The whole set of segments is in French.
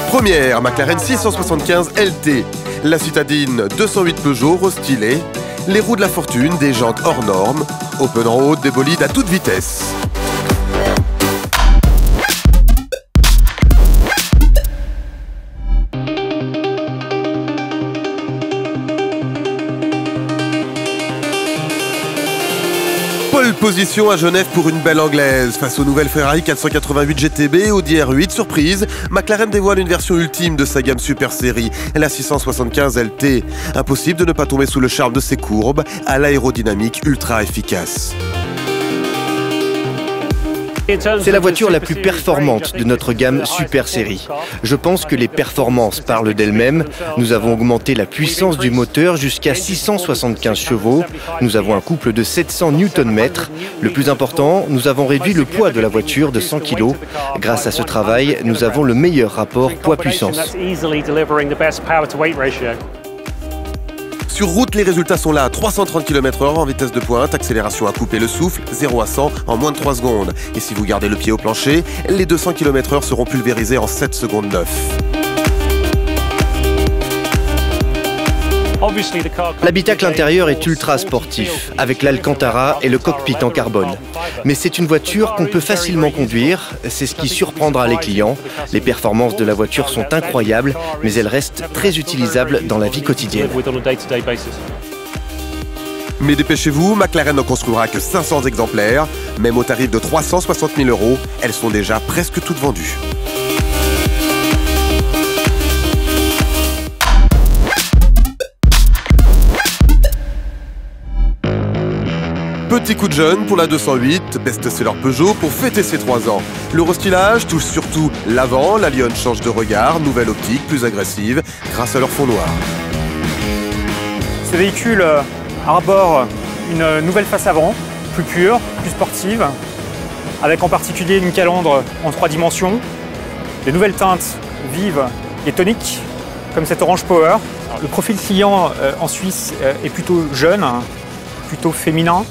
Première, McLaren 675 LT. La citadine 208 Peugeot restylée. Les roues de la fortune, des jantes hors normes. Open road, des bolides à toute vitesse. Pole position à Genève pour une belle anglaise. Face aux nouvelles Ferrari 488 GTB et Audi R8, surprise, McLaren dévoile une version ultime de sa gamme Super Série, la 675 LT. Impossible de ne pas tomber sous le charme de ses courbes, à l'aérodynamique ultra efficace. C'est la voiture la plus performante de notre gamme Super Série. Je pense que les performances parlent d'elles-mêmes. Nous avons augmenté la puissance du moteur jusqu'à 675 chevaux. Nous avons un couple de 700 Nm. Le plus important, nous avons réduit le poids de la voiture de 100 kg. Grâce à ce travail, nous avons le meilleur rapport poids-puissance. Sur route, les résultats sont là, 330 km/h en vitesse de pointe, accélération à couper le souffle, 0 à 100 en moins de 3 secondes. Et si vous gardez le pied au plancher, les 200 km/h seront pulvérisés en 7 secondes 9. L'habitacle intérieur est ultra sportif, avec l'Alcantara et le cockpit en carbone. Mais c'est une voiture qu'on peut facilement conduire, c'est ce qui surprendra les clients. Les performances de la voiture sont incroyables, mais elle reste très utilisable dans la vie quotidienne. Mais dépêchez-vous, McLaren n'en construira que 500 exemplaires. Même au tarif de 360 000 €, elles sont déjà presque toutes vendues. Petit coup de jeune pour la 208, best-seller Peugeot pour fêter ses 3 ans. Le restylage touche surtout l'avant, la Lionne change de regard, nouvelle optique, plus agressive, grâce à leur fond noir. Ce véhicule arbore une nouvelle face avant, plus pure, plus sportive, avec en particulier une calandre en 3 dimensions, des nouvelles teintes vives et toniques, comme cette Orange Power. Le profil client en Suisse est plutôt jeune, plutôt féminin.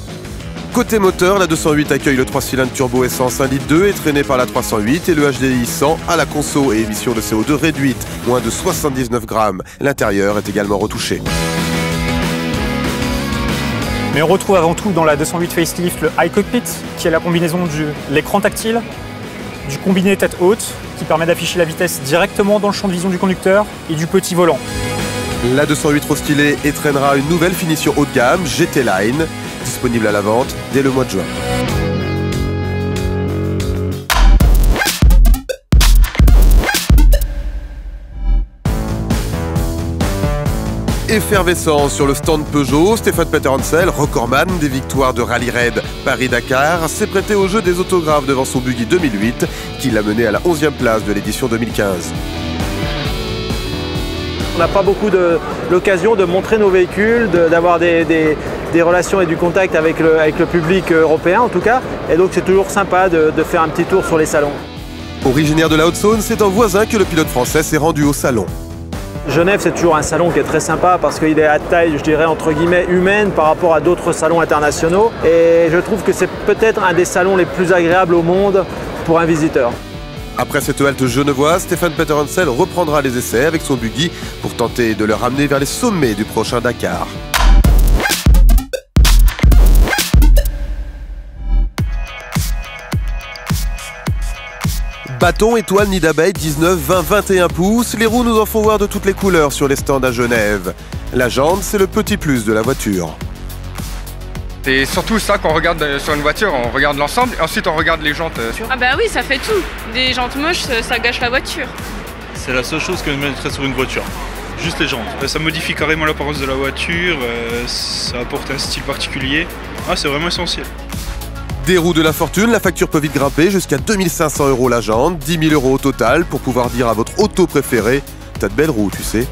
Côté moteur, la 208 accueille le 3 cylindres turbo essence 1,2 litre et traîné par la 308 et le HDI 100 à la conso et émission de CO2 réduite, moins de 79 grammes. L'intérieur est également retouché. Mais on retrouve avant tout dans la 208 facelift le iCockpit, qui est la combinaison de l'écran tactile, du combiné tête haute, qui permet d'afficher la vitesse directement dans le champ de vision du conducteur, et du petit volant. La 208 restylée étraînera une nouvelle finition haut de gamme, GT Line, disponible à la vente dès le mois de juin. Effervescence sur le stand Peugeot, Stéphane Peter Hansel, recordman des victoires de Rallye Raid Paris-Dakar, s'est prêté au jeu des autographes devant son buggy 2008, qui l'a mené à la 11e place de l'édition 2015. On n'a pas beaucoup l'occasion de montrer nos véhicules, d'avoir des relations et du contact avec le public européen en tout cas. Et donc c'est toujours sympa de faire un petit tour sur les salons. Originaire de la Haute-Saône, c'est en voisin que le pilote français s'est rendu au salon. Genève, c'est toujours un salon qui est très sympa parce qu'il est à taille, je dirais, entre guillemets, humaine par rapport à d'autres salons internationaux. Et je trouve que c'est peut-être un des salons les plus agréables au monde pour un visiteur. Après cette halte genevoise, Stéphane Peter Hansel reprendra les essais avec son buggy pour tenter de le ramener vers les sommets du prochain Dakar. Bâton, étoile, nid d'abeille, 19, 20, 21 pouces. Les roues nous en font voir de toutes les couleurs sur les stands à Genève. La jante, c'est le petit plus de la voiture. C'est surtout ça qu'on regarde sur une voiture, on regarde l'ensemble et ensuite on regarde les jantes. Ah bah oui, ça fait tout. Des jantes moches, ça gâche la voiture. C'est la seule chose que je mettrais sur une voiture, juste les jantes. Ça modifie carrément l'apparence de la voiture, ça apporte un style particulier. Ah, c'est vraiment essentiel. Des roues de la fortune, la facture peut vite grimper jusqu'à 2500 € la jante, 10 000 € au total pour pouvoir dire à votre auto préférée « T'as de belles roues, tu sais ».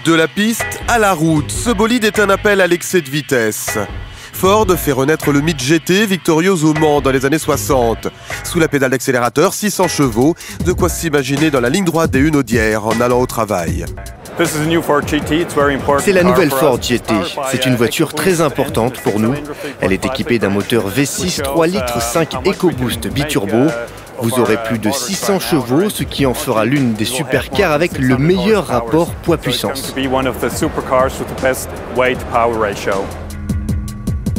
De la piste à la route, ce bolide est un appel à l'excès de vitesse. Ford fait renaître le mythe GT victorieuse au Mans dans les années 60. Sous la pédale d'accélérateur, 600 chevaux, de quoi s'imaginer dans la ligne droite des Hunaudières en allant au travail. C'est la nouvelle Ford GT. C'est une voiture très importante pour nous. Elle est équipée d'un moteur V6 3 litres 5 EcoBoost biturbo. Vous aurez plus de 600 chevaux, ce qui en fera l'une des supercars avec le meilleur rapport poids-puissance.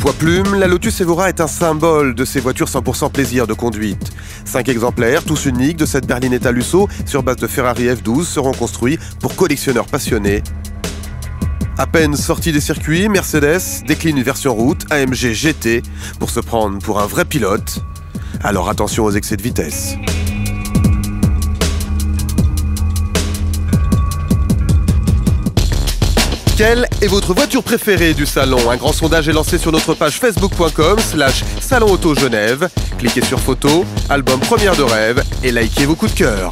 Poids-plume, la Lotus Evora est un symbole de ces voitures 100% plaisir de conduite. 5 exemplaires, tous uniques, de cette Berlinetta Lusso sur base de Ferrari F12 seront construits pour collectionneurs passionnés. À peine sorti des circuits, Mercedes décline une version route AMG GT pour se prendre pour un vrai pilote. Alors attention aux excès de vitesse. Quelle est votre voiture préférée du salon? Un grand sondage est lancé sur notre page facebook.com/salonauto Genève. Cliquez sur photo, album première de rêve et likez vos coups de cœur.